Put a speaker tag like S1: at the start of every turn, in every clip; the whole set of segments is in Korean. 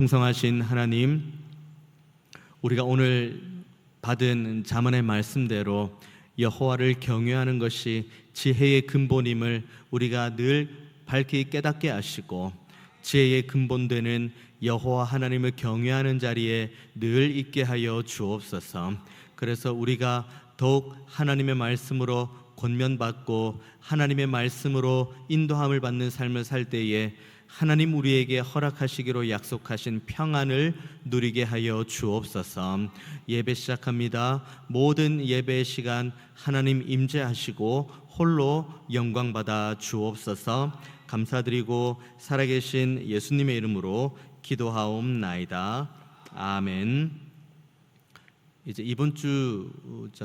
S1: 풍성하신 하나님, 우리가 오늘 받은 잠언의 말씀대로 여호와를 경외하는 것이 지혜의 근본임을 우리가 늘 밝히 깨닫게 하시고, 지혜의 근본되는 여호와 하나님을 경외하는 자리에 늘 있게 하여 주옵소서. 그래서 우리가 더욱 하나님의 말씀으로 권면받고 하나님의 말씀으로 인도함을 받는 삶을 살 때에 하나님 우리에게 허락하시기로 약속하신 평안을 누리게 하여 주옵소서. 예배 시작합니다. 모든 예배의 시간 하나님 임재하시고 홀로 영광 받아 주옵소서. 감사드리고 살아계신 예수님의 이름으로 기도하옵나이다. 아멘. 이제 이번 주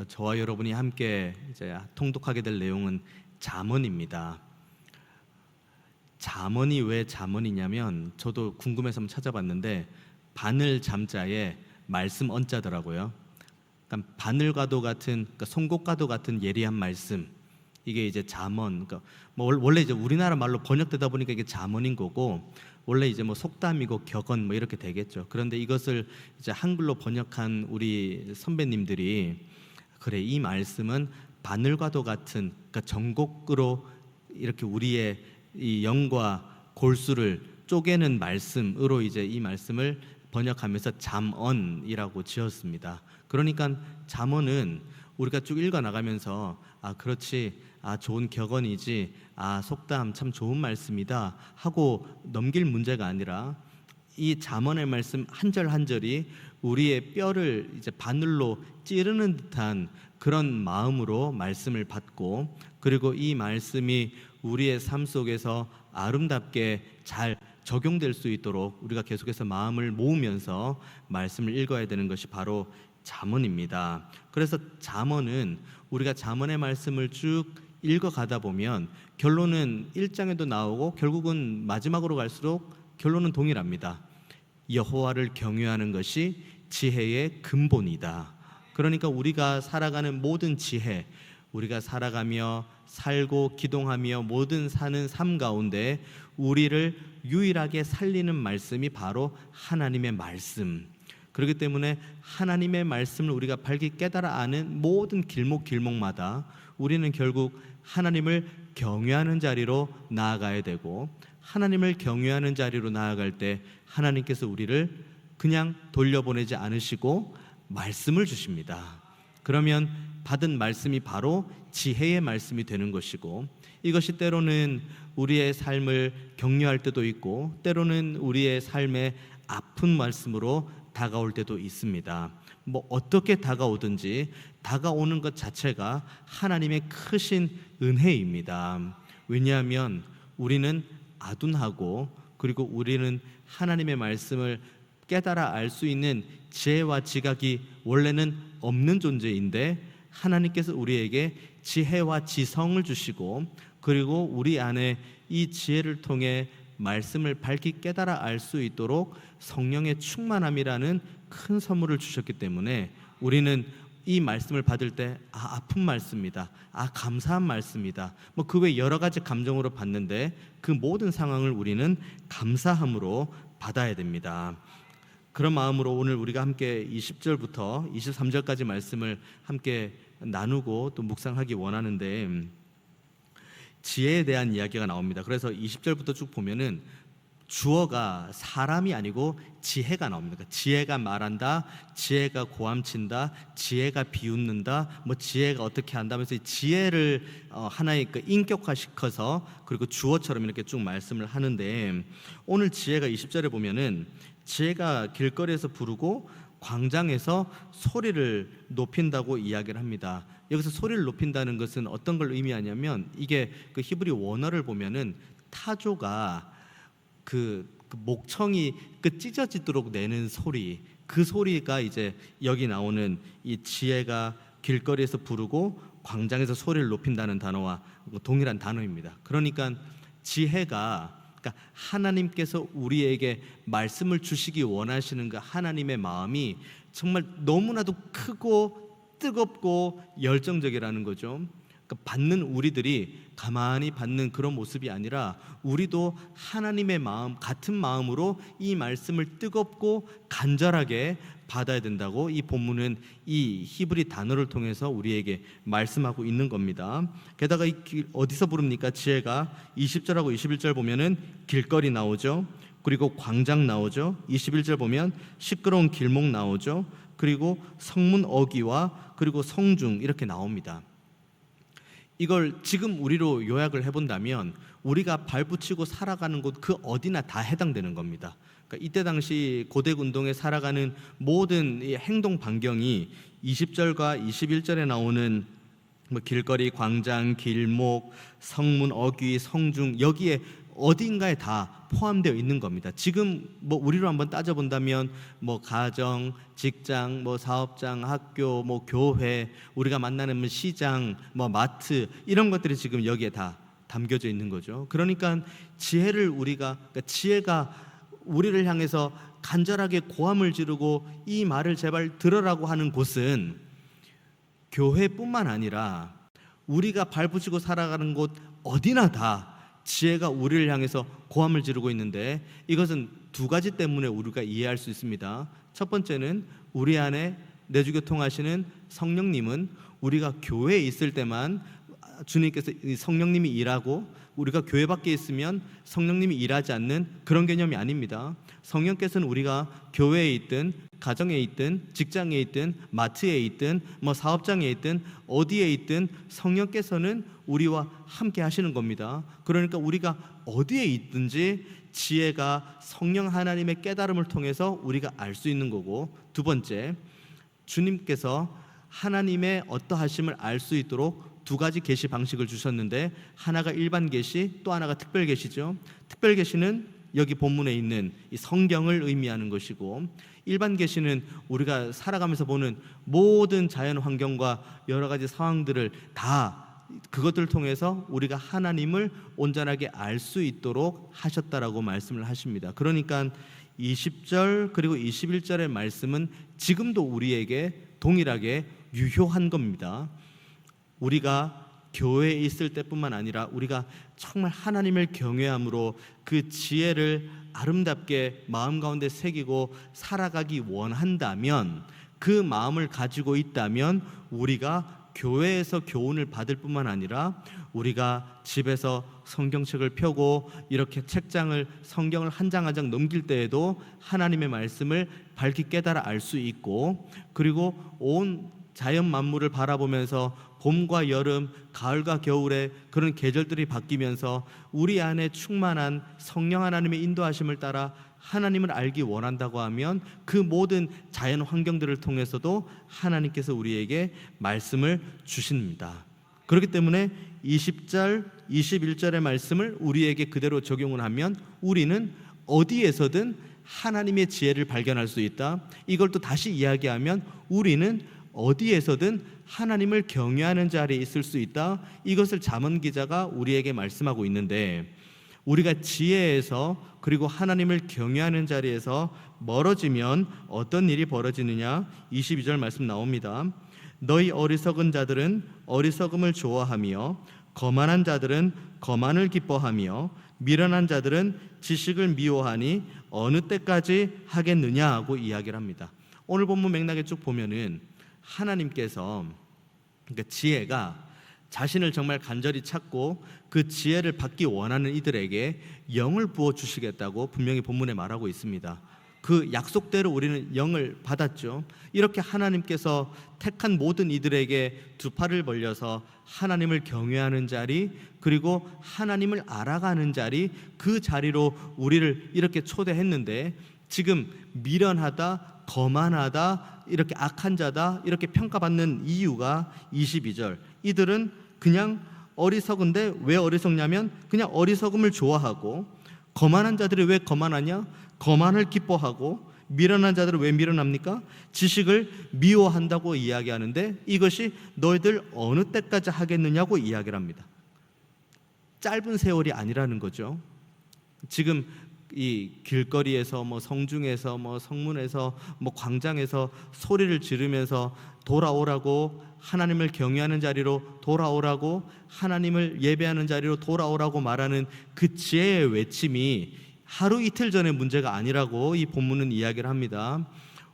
S1: 저와 여러분이 함께 이제 통독하게 될 내용은 잠언입니다. 잠언이 왜 잠언이냐면, 저도 궁금해서 한번 찾아봤는데 바늘 잠자에 말씀 언자더라고요. 그러니까 바늘과도 같은, 그러니까 송곳과도 같은 예리한 말씀, 이게 이제 잠언. 그러니까 뭐 원래 이제 우리나라 말로 번역되다 보니까 이게 잠언인 거고, 원래 이제 뭐 속담이고 격언 뭐 이렇게 되겠죠. 그런데 이것을 이제 한글로 번역한 우리 선배님들이, 그래, 이 말씀은 바늘과도 같은, 그러니까 정곡으로 이렇게 우리의 이 영과 골수를 쪼개는 말씀으로 이제 이 말씀을 번역하면서 잠언이라고 지었습니다. 그러니까 잠언은 우리가 쭉 읽어 나가면서 그렇지, 좋은 격언이지, 속담 참 좋은 말씀이다 하고 넘길 문제가 아니라, 이 잠언의 말씀 한 절 한 절이 우리의 뼈를 이제 바늘로 찌르는 듯한 그런 마음으로 말씀을 받고, 그리고 이 말씀이 우리의 삶 속에서 아름답게 잘 적용될 수 있도록 우리가 계속해서 마음을 모으면서 말씀을 읽어야 되는 것이 바로 잠언입니다. 그래서 잠언은, 우리가 잠언의 말씀을 쭉 읽어가다 보면 결론은 1장에도 나오고 결국은 마지막으로 갈수록 결론은 동일합니다. 여호와를 경외하는 것이 지혜의 근본이다. 그러니까 우리가 살아가는 모든 지혜, 우리가 살아가며 살고 기동하며 모든 사는 삶 가운데 우리를 유일하게 살리는 말씀이 바로 하나님의 말씀. 그렇기 때문에 하나님의 말씀을 우리가 밝히 깨달아 아는 모든 길목길목마다 우리는 결국 하나님을 경외하는 자리로 나아가야 되고, 하나님을 경외하는 자리로 나아갈 때 하나님께서 우리를 그냥 돌려보내지 않으시고 말씀을 주십니다. 그러면 받은 말씀이 바로 지혜의 말씀이 되는 것이고, 이것이 때로는 우리의 삶을 격려할 때도 있고, 때로는 우리의 삶에 아픈 말씀으로 다가올 때도 있습니다. 뭐 어떻게 다가오든지 다가오는 것 자체가 하나님의 크신 은혜입니다. 왜냐하면 우리는 아둔하고, 그리고 우리는 하나님의 말씀을 깨달아 알 수 있는 지혜와 지각이 원래는 없는 존재인데, 하나님께서 우리에게 지혜와 지성을 주시고, 그리고 우리 안에 이 지혜를 통해 말씀을 밝히 깨달아 알 수 있도록 성령의 충만함이라는 큰 선물을 주셨기 때문에 우리는 이 말씀을 받을 때 아픈 말씀이다, 감사한 말씀이다, 뭐 그 외 여러 가지 감정으로 받는데, 그 모든 상황을 우리는 감사함으로 받아야 됩니다. 그런 마음으로 오늘 우리가 함께 20절부터 23절까지 말씀을 함께 나누고 또 묵상하기 원하는데, 지혜에 대한 이야기가 나옵니다. 그래서 20절부터 쭉 보면은 주어가 사람이 아니고 지혜가 나옵니다. 지혜가 말한다, 지혜가 고함친다, 지혜가 비웃는다, 뭐 지혜가 어떻게 한다면서 지혜를 하나의 인격화시켜서, 그리고 주어처럼 이렇게 쭉 말씀을 하는데, 오늘 지혜가 20절에 보면은 지혜가 길거리에서 부르고 광장에서 소리를 높인다고 이야기를 합니다. 여기서 소리를 높인다는 것은 어떤 걸 의미하냐면, 이게 그 히브리 원어를 보면은 타조가 그 목청이 찢어지도록 내는 소리, 그 소리가 이제 여기 나오는 이 지혜가 길거리에서 부르고 광장에서 소리를 높인다는 단어와 동일한 단어입니다. 그러니까 지혜가, 그러니까 하나님께서 우리에게 말씀을 주시기 원하시는 그 하나님의 마음이 정말 너무나도 크고 뜨겁고 열정적이라는 거죠. 그러니까 받는 우리들이 가만히 받는 그런 모습이 아니라 우리도 하나님의 마음, 같은 마음으로 이 말씀을 뜨겁고 간절하게 받아야 된다고 이 본문은 이 히브리 단어를 통해서 우리에게 말씀하고 있는 겁니다. 게다가 어디서 부릅니까? 지혜가 20절하고 21절 보면은 길거리 나오죠. 그리고 광장 나오죠. 21절 보면 시끄러운 길목 나오죠. 그리고 성문 어귀와 그리고 성중 이렇게 나옵니다. 이걸 지금 우리로 요약을 해본다면 우리가 발붙이고 살아가는 곳 그 어디나 다 해당되는 겁니다. 그러니까 이때 당시 고대 군동에 살아가는 모든 이 행동 반경이 20절과 21절에 나오는 뭐 길거리, 광장, 길목, 성문, 어귀, 성중 여기에 어딘가에 다 포함되어 있는 겁니다. 지금 뭐 우리로 한번 따져본다면 뭐 가정, 직장, 뭐 사업장, 학교, 뭐 교회, 우리가 만나는 시장, 뭐 마트 이런 것들이 지금 여기에 다 담겨져 있는 거죠. 그러니까 지혜를 그러니까 지혜가 우리를 향해서 간절하게 고함을 지르고 이 말을 제발 들으라고 하는 곳은 교회뿐만 아니라 우리가 발붙이고 살아가는 곳 어디나 다 지혜가 우리를 향해서 고함을 지르고 있는데 이것은 두 가지 때문에 우리가 이해할 수 있습니다. 첫 번째는 우리 안에 내주교통하시는 성령님은 우리가 교회에 있을 때만 주님께서 성령님이 일하고 우리가 교회 밖에 있으면 성령님이 일하지 않는 그런 개념이 아닙니다. 성령께서는 우리가 교회에 있든 가정에 있든 직장에 있든 마트에 있든 뭐 사업장에 있든 어디에 있든 성령께서는 우리와 함께 하시는 겁니다. 그러니까 우리가 어디에 있든지 지혜가 성령 하나님의 깨달음을 통해서 우리가 알 수 있는 거고, 두 번째, 주님께서 하나님의 어떠하심을 알 수 있도록 두 가지 계시 방식을 주셨는데 하나가 일반 계시, 또 하나가 특별 계시죠. 특별 계시는 여기 본문에 있는 이 성경을 의미하는 것이고, 일반 계시는 우리가 살아가면서 보는 모든 자연 환경과 여러 가지 상황들을 다 그것들을 통해서 우리가 하나님을 온전하게 알 수 있도록 하셨다라고 말씀을 하십니다. 그러니까 20절 그리고 21절의 말씀은 지금도 우리에게 동일하게 유효한 겁니다. 우리가 교회에 있을 때뿐만 아니라 우리가 정말 하나님을 경외함으로 그 지혜를 아름답게 마음 가운데 새기고 살아가기 원한다면, 그 마음을 가지고 있다면 우리가 교회에서 교훈을 받을 뿐만 아니라 우리가 집에서 성경책을 펴고 이렇게 책장을 성경을 한 장 한 장 넘길 때에도 하나님의 말씀을 밝히 깨달아 알 수 있고, 그리고 온 자연 만물을 바라보면서 봄과 여름, 가을과 겨울에 그런 계절들이 바뀌면서 우리 안에 충만한 성령 하나님의 인도하심을 따라 하나님을 알기 원한다고 하면 그 모든 자연 환경들을 통해서도 하나님께서 우리에게 말씀을 주십니다. 그렇기 때문에 20절, 21절의 말씀을 우리에게 그대로 적용을 하면 우리는 어디에서든 하나님의 지혜를 발견할 수 있다. 이걸 또 다시 이야기하면 우리는 어디에서든 하나님을 경외하는 자리에 있을 수 있다. 이것을 잠언 기자가 우리에게 말씀하고 있는데, 우리가 지혜에서 그리고 하나님을 경외하는 자리에서 멀어지면 어떤 일이 벌어지느냐? 22절 말씀 나옵니다. 너희 어리석은 자들은 어리석음을 좋아하며 거만한 자들은 거만을 기뻐하며 미련한 자들은 지식을 미워하니 어느 때까지 하겠느냐 하고 이야기를 합니다. 오늘 본문 맥락에 쭉 보면은 하나님께서, 그러니까 지혜가 자신을 정말 간절히 찾고 그 지혜를 받기 원하는 이들에게 영을 부어주시겠다고 분명히 본문에 말하고 있습니다. 그 약속대로 우리는 영을 받았죠. 이렇게 하나님께서 택한 모든 이들에게 두 팔을 벌려서 하나님을 경외하는 자리, 그리고 하나님을 알아가는 자리, 그 자리로 우리를 이렇게 초대했는데, 지금 미련하다, 거만하다, 이렇게 악한 자다, 이렇게 평가받는 이유가 22절, 이들은 그냥 어리석은데, 왜 어리석냐면 그냥 어리석음을 좋아하고, 거만한 자들이 왜 거만하냐? 거만을 기뻐하고, 미련한 자들은 왜 미련합니까? 지식을 미워한다고 이야기하는데, 이것이 너희들 어느 때까지 하겠느냐고 이야기를 합니다. 짧은 세월이 아니라는 거죠. 지금 이 길거리에서 뭐 성중에서 뭐 성문에서 뭐 광장에서 소리를 지르면서 돌아오라고, 하나님을 경외하는 자리로 돌아오라고, 하나님을 예배하는 자리로 돌아오라고 말하는 그 지혜의 외침이 하루 이틀 전의 문제가 아니라고 이 본문은 이야기를 합니다.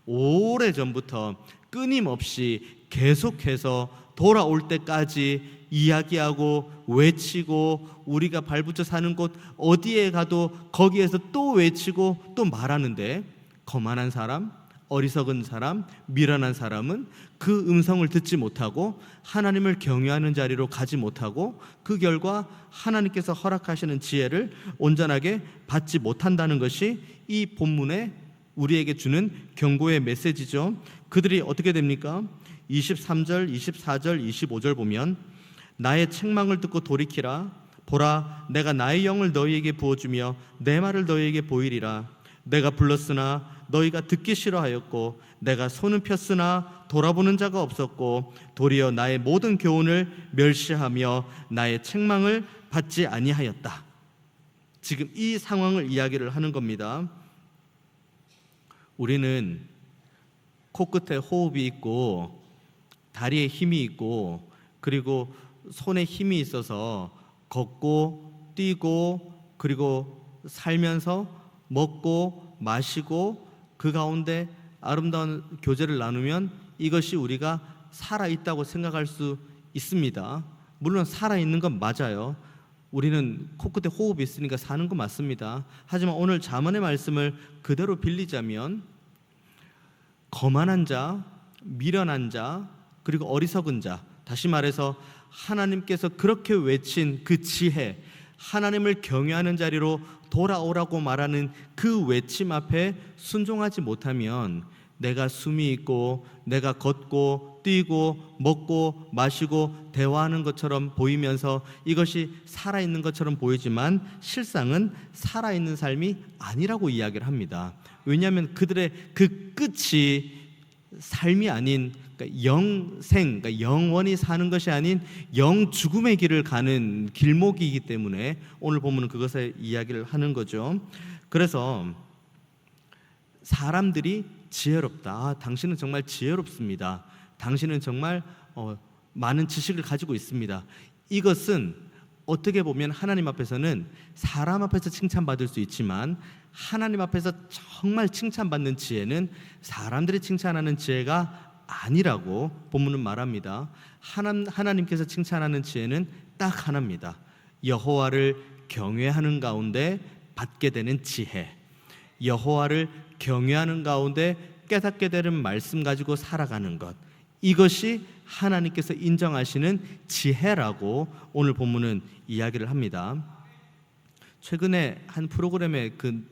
S1: 오래전부터 끊임없이 계속해서 돌아올 때까지 이야기하고 외치고, 우리가 발붙여 사는 곳 어디에 가도 거기에서 또 외치고 또 말하는데, 거만한 사람, 어리석은 사람, 미련한 사람은 그 음성을 듣지 못하고 하나님을 경외하는 자리로 가지 못하고, 그 결과 하나님께서 허락하시는 지혜를 온전하게 받지 못한다는 것이 이 본문에 우리에게 주는 경고의 메시지죠. 그들이 어떻게 됩니까? 23절, 24절, 25절 보면, 나의 책망을 듣고 돌이키라. 보라, 내가 나의 영을 너희에게 부어주며 내 말을 너희에게 보이리라. 내가 불렀으나 너희가 듣기 싫어하였고, 내가 손을 폈으나 돌아보는 자가 없었고, 도리어 나의 모든 교훈을 멸시하며 나의 책망을 받지 아니하였다. 지금 이 상황을 이야기를 하는 겁니다. 우리는 코끝에 호흡이 있고 다리에 힘이 있고 그리고 손에 힘이 있어서 걷고 뛰고 그리고 살면서 먹고 마시고 그 가운데 아름다운 교제를 나누면 이것이 우리가 살아있다고 생각할 수 있습니다. 물론 살아있는 건 맞아요. 우리는 코끝에 호흡이 있으니까 사는 거 맞습니다. 하지만 오늘 잠언의 말씀을 그대로 빌리자면, 거만한 자, 미련한 자, 그리고 어리석은 자, 다시 말해서 하나님께서 그렇게 외친 그 지혜, 하나님을 경외하는 자리로 돌아오라고 말하는 그 외침 앞에 순종하지 못하면 내가 숨이 있고 내가 걷고 뛰고 먹고 마시고 대화하는 것처럼 보이면서 이것이 살아있는 것처럼 보이지만 실상은 살아있는 삶이 아니라고 이야기를 합니다. 왜냐하면 그들의 그 끝이 삶이 아닌, 그러니까 영생, 그러니까 영원히 사는 것이 아닌 영죽음의 길을 가는 길목이기 때문에 오늘 보면 그것을 이야기를 하는 거죠. 그래서 사람들이 지혜롭다. 아, 당신은 정말 지혜롭습니다. 당신은 정말 많은 지식을 가지고 있습니다. 이것은 어떻게 보면 하나님 앞에서는 사람 앞에서 칭찬받을 수 있지만 하나님 앞에서 정말 칭찬받는 지혜는 사람들이 칭찬하는 지혜가 아니라고 본문은 말합니다. 하나님께서 칭찬하는 지혜는 딱 하나입니다. 여호와를 경외하는 가운데 받게 되는 지혜, 여호와를 경외하는 가운데 깨닫게 되는 말씀 가지고 살아가는 것, 이것이 하나님께서 인정하시는 지혜라고 오늘 본문은 이야기를 합니다. 최근에 한 프로그램에 그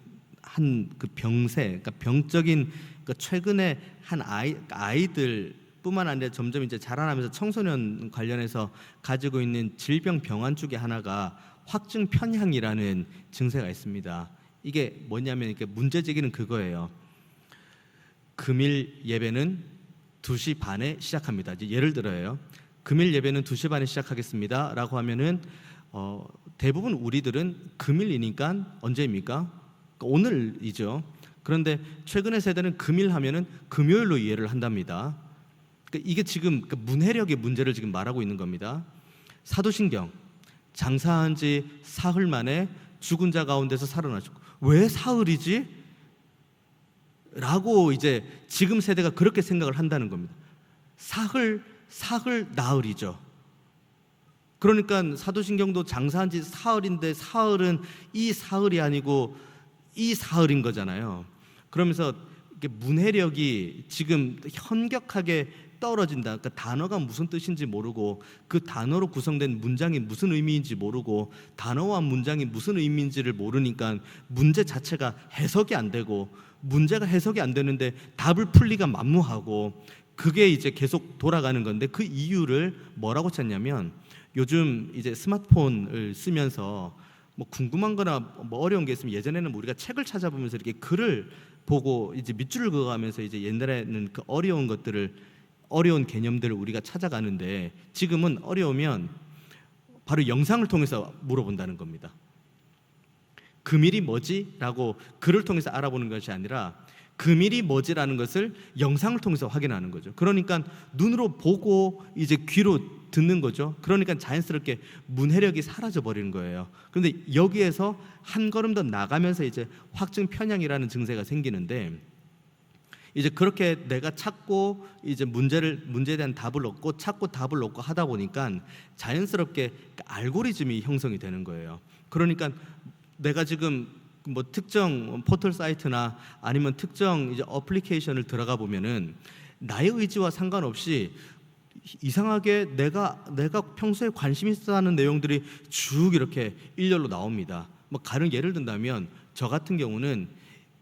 S1: 병세, 그러니까 병적인, 그러니까 최근에 한 아이들뿐만 아니라 점점 이제 자라나면서 청소년 관련해서 가지고 있는 질병 병환 중에 하나가 확증 편향이라는 증세가 있습니다. 이게 뭐냐면 이렇게 문제제기는 그거예요. 금일 예배는 2시 반에 시작합니다. 이제 예를 들어요. 금일 예배는 2시 반에 시작하겠습니다 라고 하면은 대부분 우리들은 금일이니까 언제입니까? 오늘이죠. 그런데 최근의 세대는 금일 하면은 금요일로 이해를 한답니다. 그러니까 이게 지금 문해력의 문제를 지금 말하고 있는 겁니다. 사도신경, 장사한 지 사흘 만에 죽은 자 가운데서 살아나셨고, 왜 사흘이지? 라고 이제 지금 세대가 그렇게 생각을 한다는 겁니다. 사흘 나흘이죠. 그러니까 사도신경도 장사한 지 사흘인데 사흘은 이 사흘이 아니고 이 사흘인 거잖아요. 그러면서 문해력이 지금 현격하게 떨어진다. 그러니까 단어가 무슨 뜻인지 모르고 그 단어로 구성된 문장이 무슨 의미인지 모르고 단어와 문장이 무슨 의미인지를 모르니까 문제 자체가 해석이 안 되고, 문제가 해석이 안 되는데 답을 풀기가 만무하고, 그게 이제 계속 돌아가는 건데 그 이유를 뭐라고 찾냐면, 요즘 이제 스마트폰을 쓰면서 뭐 궁금한 거나 뭐 어려운 게 있으면 예전에는 우리가 책을 찾아보면서 이렇게 글을 보고 이제 밑줄을 그어가면서 이제 옛날에는 그 어려운 것들을, 어려운 개념들을 우리가 찾아가는데 지금은 어려우면 바로 영상을 통해서 물어본다는 겁니다. 금일이 뭐지? 라고 글을 통해서 알아보는 것이 아니라 금일이 뭐지라는 것을 영상을 통해서 확인하는 거죠. 그러니까 눈으로 보고 이제 귀로 듣는 거죠. 그러니까 자연스럽게 문해력이 사라져 버리는 거예요. 그런데 여기에서 한 걸음 더 나가면서 이제 확증 편향이라는 증세가 생기는데, 이제 그렇게 내가 찾고 이제 문제에 대한 답을 얻고 찾고 답을 얻고 하다 보니까 자연스럽게 알고리즘이 형성이 되는 거예요. 그러니까 내가 지금 뭐 특정 포털 사이트나 아니면 특정 이제 어플리케이션을 들어가 보면은 나의 의지와 상관없이 이상하게 내가 평소에 관심 있어 하는 내용들이 쭉 이렇게 일렬로 나옵니다. 뭐 가령 예를 든다면 저 같은 경우는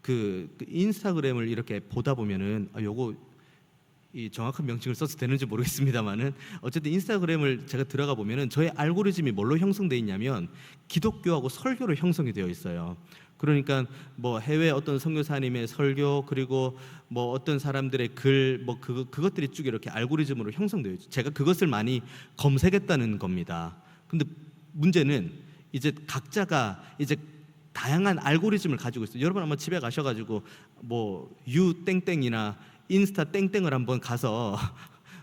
S1: 그 인스타그램을 이렇게 보다 보면은 요거 이 정확한 명칭을 써도 되는지 모르겠습니다만은 어쨌든 인스타그램을 제가 들어가 보면은 저의 알고리즘이 뭘로 형성되어 있냐면 기독교하고 설교로 형성이 되어 있어요. 그러니까 뭐 해외 어떤 선교사님의 설교, 그리고 뭐 어떤 사람들의 글, 뭐 그것들이 쭉 이렇게 알고리즘으로 형성되어 있죠. 제가 그것을 많이 검색했다는 겁니다. 근데 문제는 이제 각자가 이제 다양한 알고리즘을 가지고 있어요. 여러분 아마 집에 가셔가지고 뭐 유땡땡이나 인스타 땡땡을 한번 가서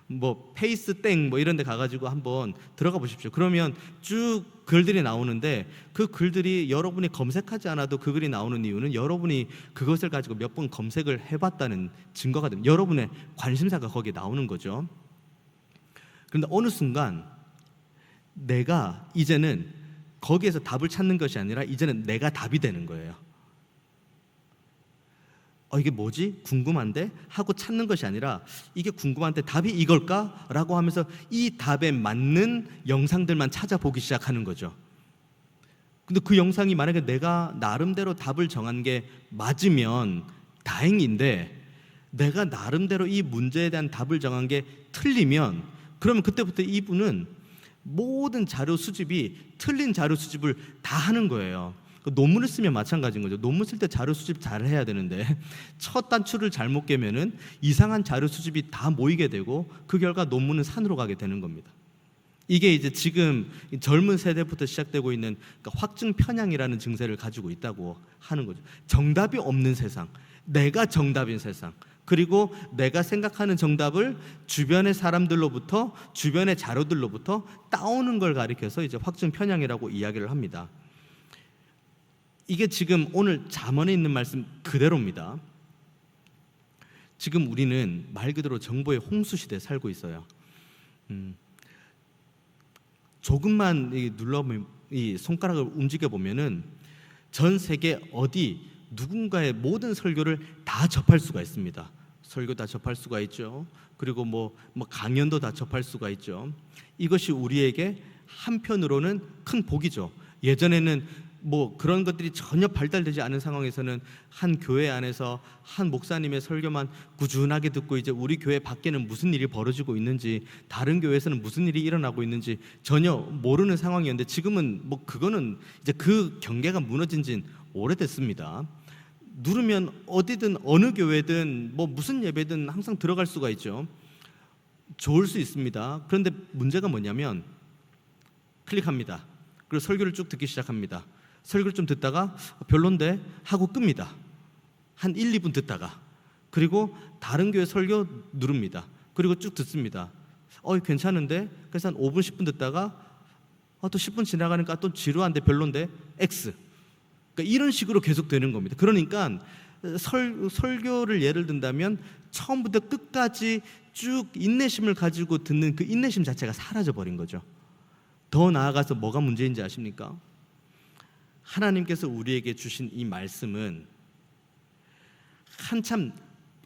S1: 뭐 페이스 땡 뭐 이런 데 가가지고 한번 들어가 보십시오. 그러면 쭉 글들이 나오는데 그 글들이 여러분이 검색하지 않아도 그 글이 나오는 이유는 여러분이 그것을 가지고 몇 번 검색을 해봤다는 증거가 됩니다. 여러분의 관심사가 거기에 나오는 거죠. 그런데 어느 순간 내가 이제는 거기에서 답을 찾는 것이 아니라 이제는 내가 답이 되는 거예요. 이게 뭐지? 궁금한데? 하고 찾는 것이 아니라 이게 궁금한데 답이 이걸까? 라고 하면서 이 답에 맞는 영상들만 찾아보기 시작하는 거죠. 근데 그 영상이 만약에 내가 나름대로 답을 정한 게 맞으면 다행인데, 내가 나름대로 이 문제에 대한 답을 정한 게 틀리면, 그러면 그때부터 이분은 모든 자료 수집이 틀린 자료 수집을 다 하는 거예요. 논문을 쓰면 마찬가지인 거죠. 논문 쓸 때 자료 수집 잘 해야 되는데 첫 단추를 잘못 깨면은 이상한 자료 수집이 다 모이게 되고 그 결과 논문은 산으로 가게 되는 겁니다. 이게 이제 지금 젊은 세대부터 시작되고 있는 확증 편향이라는 증세를 가지고 있다고 하는 거죠. 정답이 없는 세상, 내가 정답인 세상, 그리고 내가 생각하는 정답을 주변의 사람들로부터, 주변의 자료들로부터 따오는 걸 가리켜서 이제 확증 편향이라고 이야기를 합니다. 이게 지금 오늘 잠언에 있는 말씀 그대로입니다. 지금 우리는 말 그대로 정보의 홍수 시대에 살고 있어요. 조금만 눌러보면, 이 손가락을 움직여 보면은 전 세계 어디 누군가의 모든 설교를 다 접할 수가 있습니다. 설교 다 접할 수가 있죠. 그리고 뭐 강연도 다 접할 수가 있죠. 이것이 우리에게 한편으로는 큰 복이죠. 예전에는 뭐 그런 것들이 전혀 발달되지 않은 상황에서는 한 교회 안에서 한 목사님의 설교만 꾸준하게 듣고 이제 우리 교회 밖에는 무슨 일이 벌어지고 있는지, 다른 교회에서는 무슨 일이 일어나고 있는지 전혀 모르는 상황이었는데, 지금은 뭐 그거는 이제 그 경계가 무너진 지는 오래됐습니다. 누르면 어디든 어느 교회든 뭐 무슨 예배든 항상 들어갈 수가 있죠. 좋을 수 있습니다. 그런데 문제가 뭐냐면 클릭합니다. 그리고 설교를 쭉 듣기 시작합니다. 설교를 좀 듣다가 별론데 하고 끕니다. 한 1, 2분 듣다가, 그리고 다른 교회 설교 누릅니다. 그리고 쭉 듣습니다. 괜찮은데? 그래서 한 5분, 10분 듣다가 또 10분 지나가니까 또 지루한데 별론데 X. 그러니까 이런 식으로 계속 되는 겁니다. 그러니까 설교를 예를 든다면 처음부터 끝까지 쭉 인내심을 가지고 듣는 그 인내심 자체가 사라져버린 거죠. 더 나아가서 뭐가 문제인지 아십니까? 하나님께서 우리에게 주신 이 말씀은 한참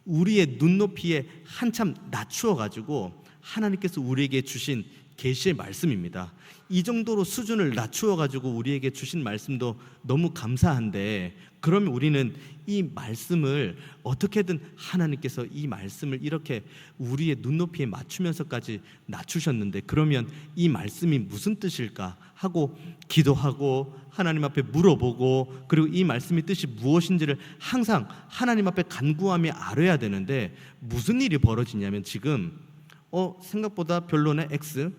S1: 우리의 눈높이에 한참 낮추어 가지고 하나님께서 우리에게 주신 계시의 말씀입니다. 이 정도로 수준을 낮추어 가지고 우리에게 주신 말씀도 너무 감사한데, 그러면 우리는 이 말씀을 어떻게든, 하나님께서 이 말씀을 이렇게 우리의 눈높이에 맞추면서까지 낮추셨는데 그러면 이 말씀이 무슨 뜻일까 하고 기도하고 하나님 앞에 물어보고, 그리고 이 말씀의 뜻이 무엇인지를 항상 하나님 앞에 간구하며 알아야 되는데, 무슨 일이 벌어지냐면 지금 생각보다 별로네 X,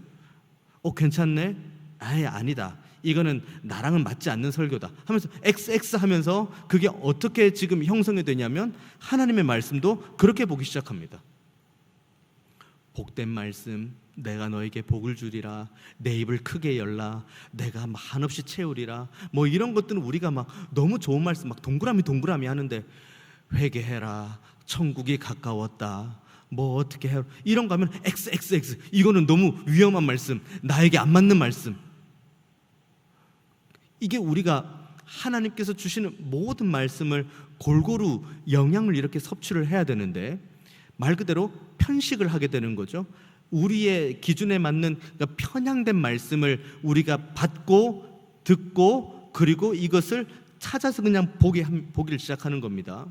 S1: 괜찮네? 아니다. 이거는 나랑은 맞지 않는 설교다 하면서 XX 하면서 그게 어떻게 지금 형성이 되냐면 하나님의 말씀도 그렇게 보기 시작합니다. 복된 말씀, 내가 너에게 복을 주리라, 내 입을 크게 열라, 내가 한없이 채우리라, 뭐 이런 것들은 우리가 막 너무 좋은 말씀 막 동그라미 하는데, 회개해라, 천국이 가까웠다, 뭐 어떻게 해, 이런 거 하면 XXX, 이거는 너무 위험한 말씀, 나에게 안 맞는 말씀. 이게 우리가 하나님께서 주시는 모든 말씀을 골고루 영양을 이렇게 섭취를 해야 되는데 말 그대로 편식을 하게 되는 거죠. 우리의 기준에 맞는, 그러니까 편향된 말씀을 우리가 받고 듣고 그리고 이것을 찾아서 그냥 보기를 시작하는 겁니다.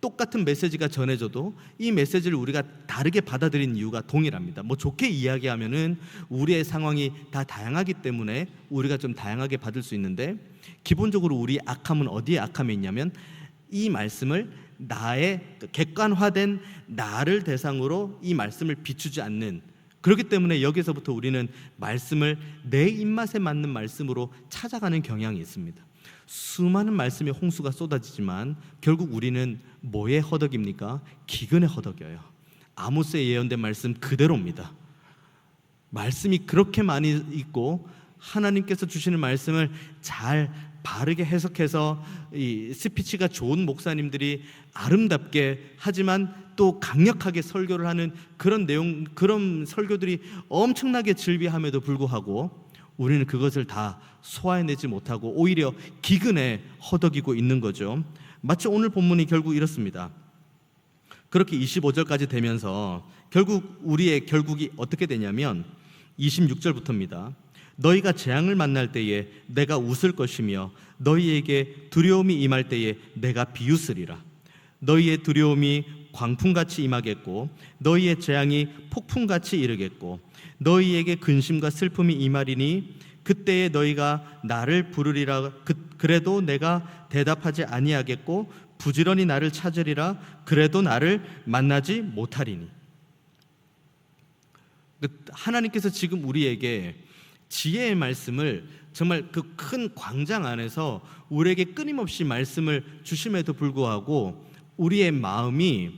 S1: 똑같은 메시지가 전해져도 이 메시지를 우리가 다르게 받아들인 이유가 동일합니다. 뭐 좋게 이야기하면은 우리의 상황이 다 다양하기 때문에 우리가 좀 다양하게 받을 수 있는데, 기본적으로 우리의 악함은 어디에 악함이 있냐면 이 말씀을 나의 객관화된 나를 대상으로 이 말씀을 비추지 않는, 그렇기 때문에 여기서부터 우리는 말씀을 내 입맛에 맞는 말씀으로 찾아가는 경향이 있습니다. 수많은 말씀의 홍수가 쏟아지지만 결국 우리는 뭐의 허덕입니까? 기근의 허덕이에요. 아모스에 예언된 말씀 그대로입니다. 말씀이 그렇게 많이 있고 하나님께서 주시는 말씀을 잘 바르게 해석해서 이 스피치가 좋은 목사님들이 아름답게 하지만 또 강력하게 설교를 하는 그런 설교들이 엄청나게 즐비함에도 불구하고 우리는 그것을 다 소화해내지 못하고 오히려 기근에 허덕이고 있는 거죠. 마치 오늘 본문이 결국 이렇습니다. 그렇게 25절까지 되면서 결국 우리의 결국이 어떻게 되냐면 26절부터입니다. 너희가 재앙을 만날 때에 내가 웃을 것이며 너희에게 두려움이 임할 때에 내가 비웃으리라. 너희의 두려움이 광풍같이 임하겠고 너희의 재앙이 폭풍같이 이르겠고 너희에게 근심과 슬픔이 임하리니 그때에 너희가 나를 부르리라. 그래도 내가 대답하지 아니하겠고 부지런히 나를 찾으리라. 그래도 나를 만나지 못하리니. 하나님께서 지금 우리에게 지혜의 말씀을 정말 그 큰 광장 안에서 우리에게 끊임없이 말씀을 주심에도 불구하고 우리의 마음이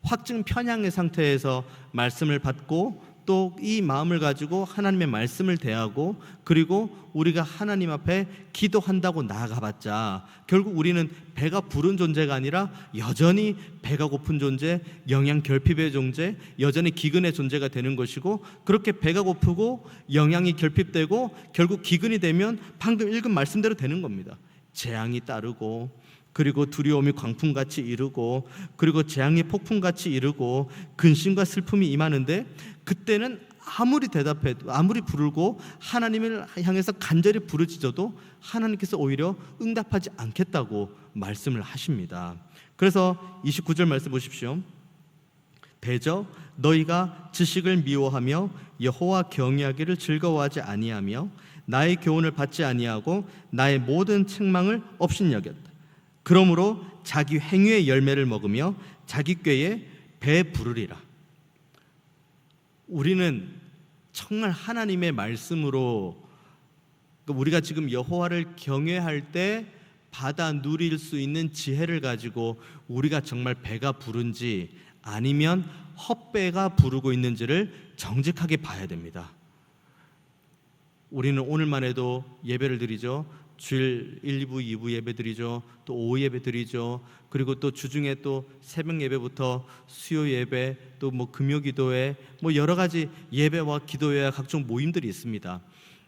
S1: 확증 편향의 상태에서 말씀을 받고 또 이 마음을 가지고 하나님의 말씀을 대하고 그리고 우리가 하나님 앞에 기도한다고 나아가봤자 결국 우리는 배가 부른 존재가 아니라 여전히 배가 고픈 존재, 영양 결핍의 존재, 여전히 기근의 존재가 되는 것이고, 그렇게 배가 고프고 영양이 결핍되고 결국 기근이 되면 방금 읽은 말씀대로 되는 겁니다. 재앙이 따르고 그리고 두려움이 광풍같이 이르고 그리고 재앙이 폭풍같이 이르고 근심과 슬픔이 임하는데, 그때는 아무리 대답해도 아무리 부르고 하나님을 향해서 간절히 부르짖어도 하나님께서 오히려 응답하지 않겠다고 말씀을 하십니다. 그래서 29절 말씀 보십시오. 대저 너희가 지식을 미워하며 여호와 경외하기를 즐거워하지 아니하며 나의 교훈을 받지 아니하고 나의 모든 책망을 업신여겼다. 그러므로 자기 행위의 열매를 먹으며 자기 꾀에 배 부르리라. 우리는 정말 하나님의 말씀으로 우리가 지금 여호와를 경외할 때 받아 누릴 수 있는 지혜를 가지고 우리가 정말 배가 부른지 아니면 헛배가 부르고 있는지를 정직하게 봐야 됩니다. 우리는 오늘만 해도 예배를 드리죠. 주일 1부, 2부 예배 드리죠. 또 오후 예배 드리죠. 그리고 또 주중에 또 새벽 예배부터 수요 예배, 또 뭐 금요 기도회, 뭐 여러 가지 예배와 기도회와 각종 모임들이 있습니다.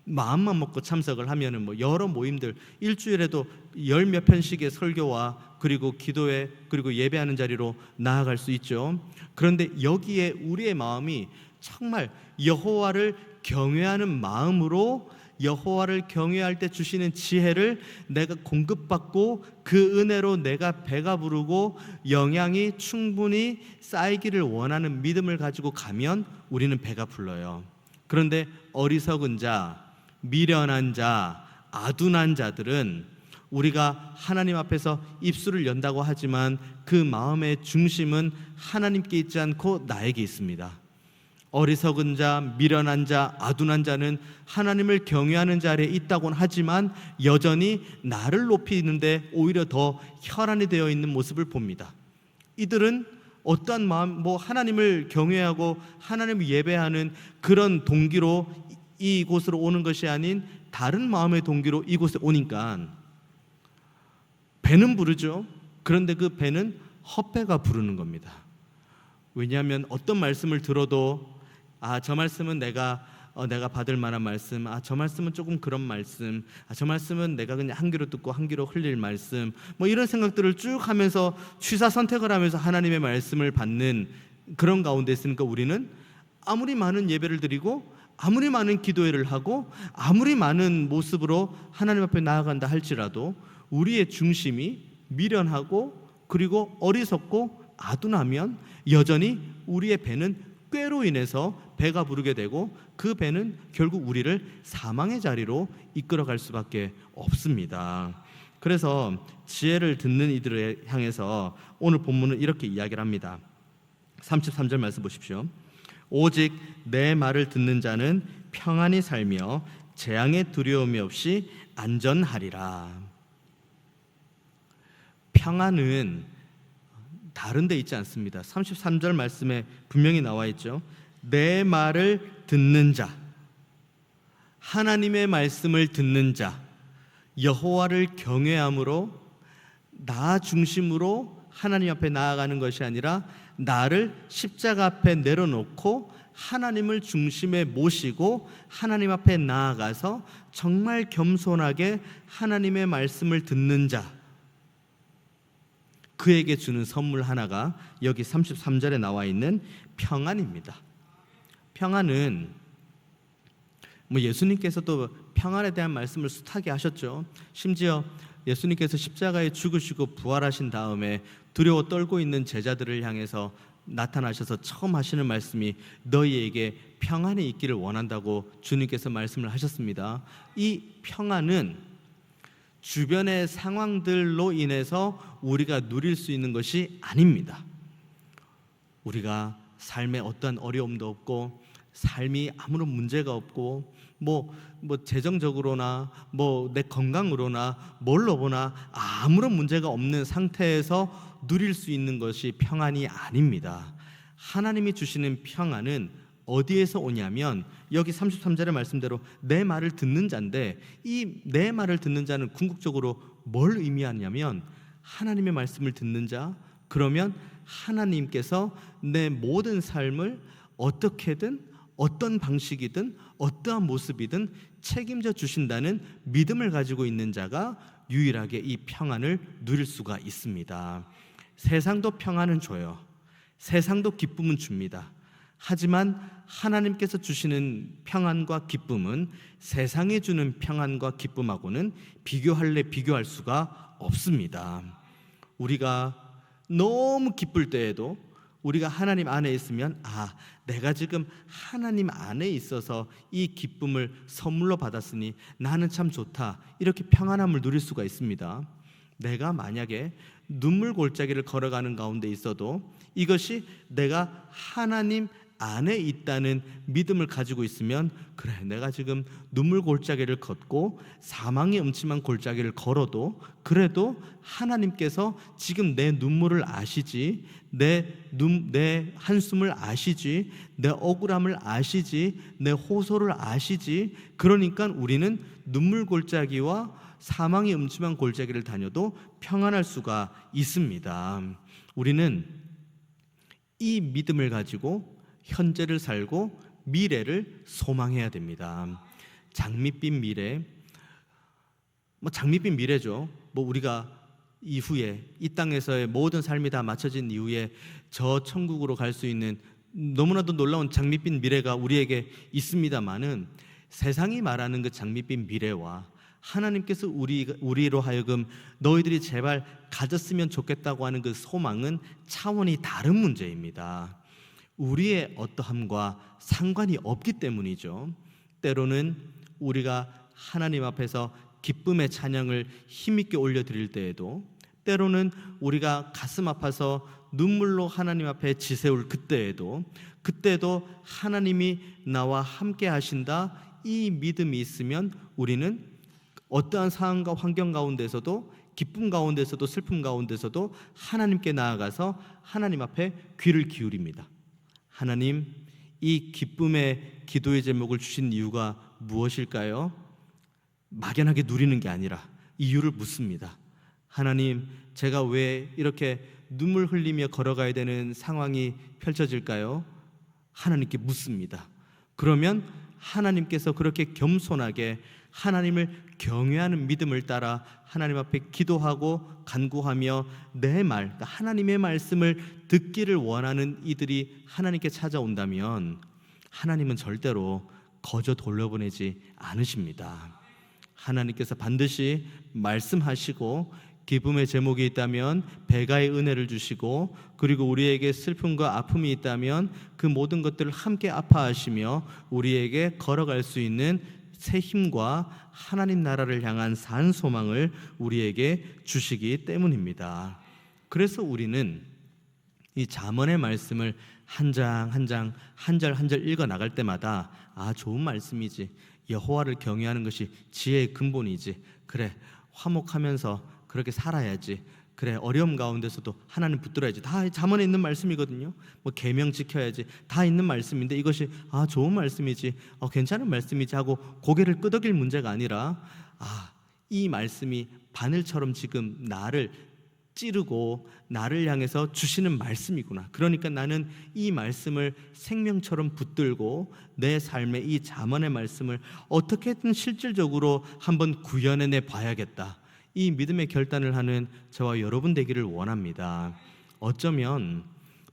S1: 마음만 먹고 참석을 하면은 뭐 여러 모임들 일주일에도 열 몇 편씩의 설교와 그리고 기도회 그리고 예배하는 자리로 나아갈 수 있죠. 그런데 여기에 우리의 마음이 정말 여호와를 경외하는 마음으로 여호와를 경외할 때 주시는 지혜를 내가 공급받고 그 은혜로 내가 배가 부르고 영양이 충분히 쌓이기를 원하는 믿음을 가지고 가면 우리는 배가 불러요. 그런데 어리석은 자, 미련한 자, 아둔한 자들은 우리가 하나님 앞에서 입술을 연다고 하지만 그 마음의 중심은 하나님께 있지 않고 나에게 있습니다. 어리석은 자, 미련한 자, 아둔한 자는 하나님을 경외하는 자리에 있다고는 하지만 여전히 나를 높이는데 오히려 더 혈안이 되어 있는 모습을 봅니다. 이들은 어떠한 마음, 하나님을 경외하고 하나님을 예배하는 그런 동기로 이곳으로 오는 것이 아닌 다른 마음의 동기로 이곳에 오니까 배는 부르죠. 그런데 그 배는 헛배가 부르는 겁니다. 왜냐하면 어떤 말씀을 들어도 저 말씀은 내가 받을 만한 말씀, 저 말씀은 조금 그런 말씀, 저 말씀은 내가 그냥 한 귀로 듣고 한 귀로 흘릴 말씀, 이런 생각들을 쭉 하면서 취사 선택을 하면서 하나님의 말씀을 받는 그런 가운데 있으니까 우리는 아무리 많은 예배를 드리고 아무리 많은 기도회를 하고 아무리 많은 모습으로 하나님 앞에 나아간다 할지라도 우리의 중심이 미련하고 그리고 어리석고 아둔하면 여전히 우리의 배는 꾀로 인해서 배가 부르게 되고 그 배는 결국 우리를 사망의 자리로 이끌어갈 수밖에 없습니다. 그래서 지혜를 듣는 이들을 향해서 오늘 본문은 이렇게 이야기를 합니다. 33절 말씀 보십시오. 오직 내 말을 듣는 자는 평안히 살며 재앙의 두려움이 없이 안전하리라. 평안은 다른 데 있지 않습니다. 33절 말씀에 분명히 나와 있죠. 내 말을 듣는 자, 하나님의 말씀을 듣는 자, 여호와를 경외함으로 나 중심으로 하나님 앞에 나아가는 것이 아니라 나를 십자가 앞에 내려놓고 하나님을 중심에 모시고 하나님 앞에 나아가서 정말 겸손하게 하나님의 말씀을 듣는 자, 그에게 주는 선물 하나가 여기 33절에 나와 있는 평안입니다. 평안은 예수님께서도 평안에 대한 말씀을 숱하게 하셨죠. 심지어 예수님께서 십자가에 죽으시고 부활하신 다음에 두려워 떨고 있는 제자들을 향해서 나타나셔서 처음 하시는 말씀이 너희에게 평안이 있기를 원한다고 주님께서 말씀을 하셨습니다. 이 평안은 주변의 상황들로 인해서 우리가 누릴 수 있는 것이 아닙니다. 우리가 삶에 어떠한 어려움도 없고 삶이 아무런 문제가 없고 재정적으로나 내 건강으로나 뭘로 보나 아무런 문제가 없는 상태에서 누릴 수 있는 것이 평안이 아닙니다. 하나님이 주시는 평안은 어디에서 오냐면 여기 33절의 말씀대로 내 말을 듣는 자인데 이 내 말을 듣는 자는 궁극적으로 뭘 의미하냐면 하나님의 말씀을 듣는 자, 그러면 하나님께서 내 모든 삶을 어떻게든 어떤 방식이든 어떠한 모습이든 책임져 주신다는 믿음을 가지고 있는 자가 유일하게 이 평안을 누릴 수가 있습니다. 세상도 평안은 줘요. 세상도 기쁨은 줍니다. 하지만 하나님께서 주시는 평안과 기쁨은 세상이 주는 평안과 기쁨하고는 비교할 수가 없습니다. 우리가 너무 기쁠 때에도 우리가 하나님 안에 있으면 내가 지금 하나님 안에 있어서 이 기쁨을 선물로 받았으니 나는 참 좋다, 이렇게 평안함을 누릴 수가 있습니다. 내가 만약에 눈물 골짜기를 걸어가는 가운데 있어도 이것이 내가 하나님 안에 있다는 믿음을 가지고 있으면 그래, 내가 지금 눈물 골짜기를 걷고 사망의 음침한 골짜기를 걸어도 그래도 하나님께서 지금 내 눈물을 아시지, 내 한숨을 아시지, 내 억울함을 아시지, 내 호소를 아시지. 그러니까 우리는 눈물 골짜기와 사망의 음침한 골짜기를 다녀도 평안할 수가 있습니다. 우리는 이 믿음을 가지고 현재를 살고 미래를 소망해야 됩니다. 장밋빛 미래, 장밋빛 미래죠. 우리가 이후에 이 땅에서의 모든 삶이 다 마쳐진 이후에 저 천국으로 갈 수 있는 너무나도 놀라운 장밋빛 미래가 우리에게 있습니다만은 세상이 말하는 그 장밋빛 미래와 하나님께서 우리로 하여금 너희들이 제발 가졌으면 좋겠다고 하는 그 소망은 차원이 다른 문제입니다. 우리의 어떠함과 상관이 없기 때문이죠. 때로는 우리가 하나님 앞에서 기쁨의 찬양을 힘있게 올려드릴 때에도, 때로는 우리가 가슴 아파서 눈물로 하나님 앞에 지새울 그때도 하나님이 나와 함께 하신다, 이 믿음이 있으면 우리는 어떠한 상황과 환경 가운데서도, 기쁨 가운데서도 슬픔 가운데서도 하나님께 나아가서 하나님 앞에 귀를 기울입니다. 하나님, 이 기쁨의 기도의 제목을 주신 이유가 무엇일까요? 막연하게 누리는 게 아니라 이유를 묻습니다. 하나님, 제가 왜 이렇게 눈물 흘리며 걸어가야 되는 상황이 펼쳐질까요? 하나님께 묻습니다. 그러면 하나님께서 그렇게 겸손하게 하나님을 경외하는 믿음을 따라 하나님 앞에 기도하고 간구하며 내 말, 그러니까 하나님의 말씀을 듣기를 원하는 이들이 하나님께 찾아온다면 하나님은 절대로 거저 돌려보내지 않으십니다. 하나님께서 반드시 말씀하시고, 기쁨의 제목이 있다면 배가의 은혜를 주시고, 그리고 우리에게 슬픔과 아픔이 있다면 그 모든 것들을 함께 아파하시며 우리에게 걸어갈 수 있는 새 힘과 하나님 나라를 향한 산 소망을 우리에게 주시기 때문입니다. 그래서 우리는 이 잠언의 말씀을 한 장 한 장, 한 절 한 절 읽어 나갈 때마다 좋은 말씀이지, 여호와를 경외하는 것이 지혜의 근본이지, 그래 화목하면서 그렇게 살아야지, 그래 어려움 가운데서도 하나님 붙들어야지, 다 잠언에 있는 말씀이거든요. 뭐 계명 지켜야지, 다 있는 말씀인데 이것이 좋은 말씀이지, 괜찮은 말씀이지 하고 고개를 끄덕일 문제가 아니라 이 말씀이 바늘처럼 지금 나를 찌르고 나를 향해서 주시는 말씀이구나. 그러니까 나는 이 말씀을 생명처럼 붙들고 내 삶의 이 잠언의 말씀을 어떻게든 실질적으로 한번 구현해내 봐야겠다. 이 믿음의 결단을 하는 저와 여러분 되기를 원합니다. 어쩌면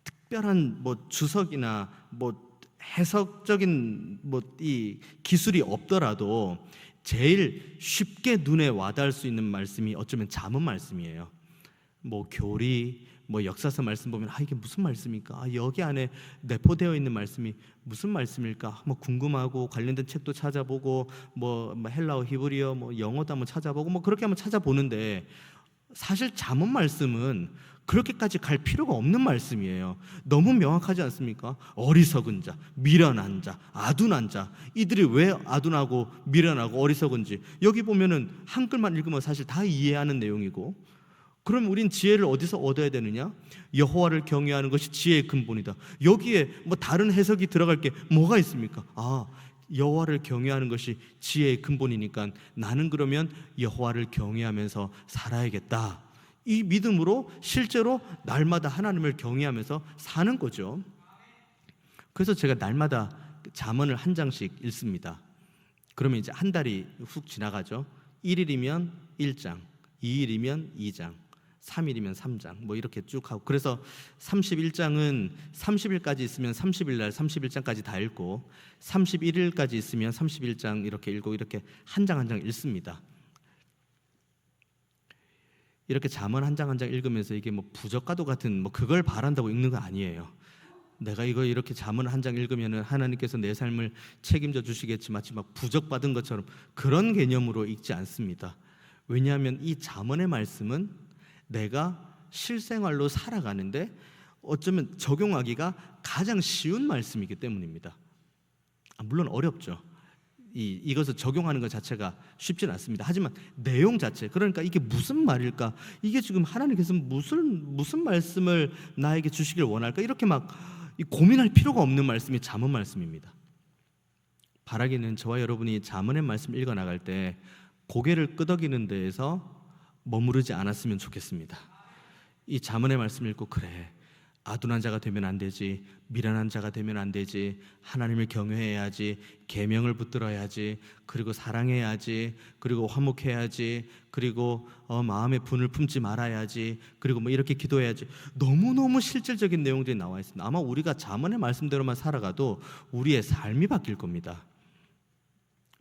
S1: 특별한 주석이나 해석적인 이 기술이 없더라도 제일 쉽게 눈에 와닿을 수 있는 말씀이 어쩌면 잠언 말씀이에요. 교리, 역사서 말씀 보면 이게 무슨 말씀일까? 여기 안에 내포되어 있는 말씀이 무슨 말씀일까? 궁금하고 관련된 책도 찾아보고 헬라어, 히브리어, 영어도 한번 찾아보고 그렇게 한번 찾아보는데, 사실 잠언 말씀은 그렇게까지 갈 필요가 없는 말씀이에요. 너무 명확하지 않습니까? 어리석은 자, 미련한 자, 아둔한 자, 이들이 왜 아둔하고 미련하고 어리석은지 여기 보면은 한글만 읽으면 사실 다 이해하는 내용이고, 그럼 우린 지혜를 어디서 얻어야 되느냐? 여호와를 경외하는 것이 지혜의 근본이다. 여기에 다른 해석이 들어갈 게 뭐가 있습니까? 여호와를 경외하는 것이 지혜의 근본이니까 나는 그러면 여호와를 경외하면서 살아야겠다. 이 믿음으로 실제로 날마다 하나님을 경외하면서 사는 거죠. 그래서 제가 날마다 잠언을 한 장씩 읽습니다. 그러면 이제 한 달이 훅 지나가죠. 1일이면 1장, 2일이면 2장, 3일이면 3장, 이렇게 쭉 하고, 그래서 31장은 30일까지 있으면 30일 날 31장까지 다 읽고, 31일까지 있으면 31장 이렇게 읽고, 이렇게 한 장 한 장 읽습니다. 이렇게 잠언 한 장 한 장 읽으면서 이게 부적과도 같은 그걸 바란다고 읽는 거 아니에요. 내가 이거 이렇게 잠언 한 장 읽으면 하나님께서 내 삶을 책임져 주시겠지, 마치 부적받은 것처럼 그런 개념으로 읽지 않습니다. 왜냐하면 이 잠언의 말씀은 내가 실생활로 살아가는데 어쩌면 적용하기가 가장 쉬운 말씀이기 때문입니다. 물론 어렵죠. 이것을 적용하는 것 자체가 쉽지는 않습니다. 하지만 내용 자체, 그러니까 이게 무슨 말일까? 이게 지금 하나님께서 무슨 말씀을 나에게 주시길 원할까? 이렇게 고민할 필요가 없는 말씀이 잠언 말씀입니다. 바라기는 저와 여러분이 잠언의 말씀을 읽어 나갈 때 고개를 끄덕이는 데에서 머무르지 않았으면 좋겠습니다. 이 잠언의 말씀을 읽고, 그래 아둔한 자가 되면 안 되지, 미련한 자가 되면 안 되지, 하나님을 경외해야지, 계명을 붙들어야지, 그리고 사랑해야지, 그리고 화목해야지, 그리고 마음의 분을 품지 말아야지, 그리고 이렇게 기도해야지, 너무너무 실질적인 내용들이 나와 있습니다. 아마 우리가 잠언의 말씀대로만 살아가도 우리의 삶이 바뀔 겁니다.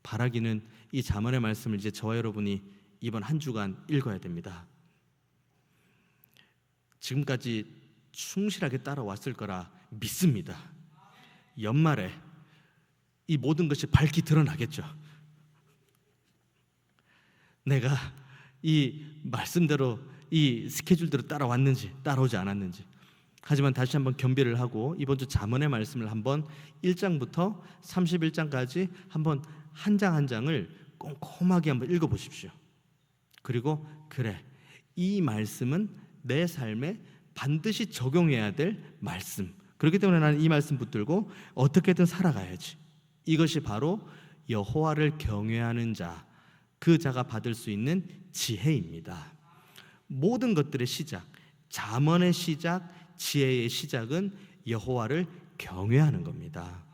S1: 바라기는 이 잠언의 말씀을 이제 저와 여러분이 이번 한 주간 읽어야 됩니다. 지금까지 충실하게 따라왔을 거라 믿습니다. 연말에 이 모든 것이 밝히 드러나겠죠. 내가 이 말씀대로, 이 스케줄대로 따라왔는지 따라오지 않았는지. 하지만 다시 한번 겸비를 하고 이번 주 잠언의 말씀을 한번 1장부터 31장까지 한번 한 장 한 장을 꼼꼼하게 한번 읽어보십시오. 그리고 그래, 이 말씀은 내 삶에 반드시 적용해야 될 말씀, 그렇기 때문에 나는 이 말씀 붙들고 어떻게든 살아가야지. 이것이 바로 여호와를 경외하는 자, 그 자가 받을 수 있는 지혜입니다. 모든 것들의 시작, 잠언의 시작, 지혜의 시작은 여호와를 경외하는 겁니다.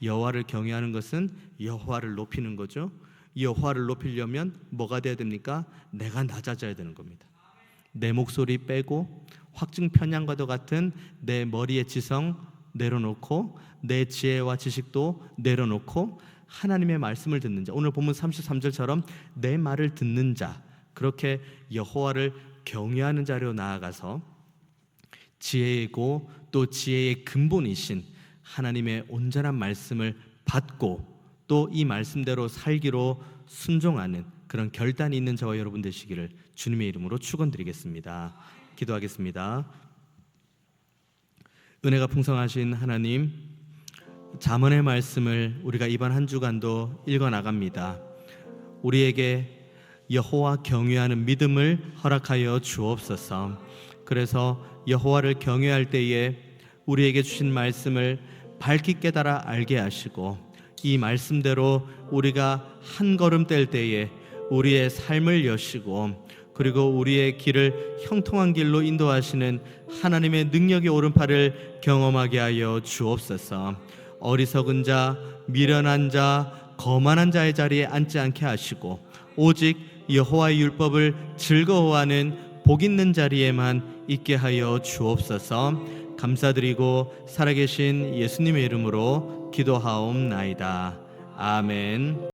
S1: 여호와를 경외하는 것은 여호와를 높이는 거죠. 여호와를 높이려면 뭐가 돼야 됩니까? 내가 낮아져야 되는 겁니다. 내 목소리 빼고 확증 편향과도 같은 내 머리의 지성 내려놓고 내 지혜와 지식도 내려놓고 하나님의 말씀을 듣는 자, 오늘 본문 33절처럼 내 말을 듣는 자, 그렇게 여호와를 경외하는 자로 나아가서 지혜이고 또 지혜의 근본이신 하나님의 온전한 말씀을 받고 또 이 말씀대로 살기로 순종하는 그런 결단이 있는 저와 여러분 되시기를 주님의 이름으로 축원드리겠습니다. 기도하겠습니다. 은혜가 풍성하신 하나님, 잠언의 말씀을 우리가 이번 한 주간도 읽어 나갑니다. 우리에게 여호와 경외하는 믿음을 허락하여 주옵소서. 그래서 여호와를 경외할 때에 우리에게 주신 말씀을 밝히 깨달아 알게 하시고 이 말씀대로 우리가 한 걸음 뗄 때에 우리의 삶을 여시고 그리고 우리의 길을 형통한 길로 인도하시는 하나님의 능력의 오른팔을 경험하게 하여 주옵소서. 어리석은 자, 미련한 자, 거만한 자의 자리에 앉지 않게 하시고 오직 여호와의 율법을 즐거워하는 복 있는 자리에만 있게 하여 주옵소서. 감사드리고 살아계신 예수님의 이름으로 기도하옵나이다. 아멘.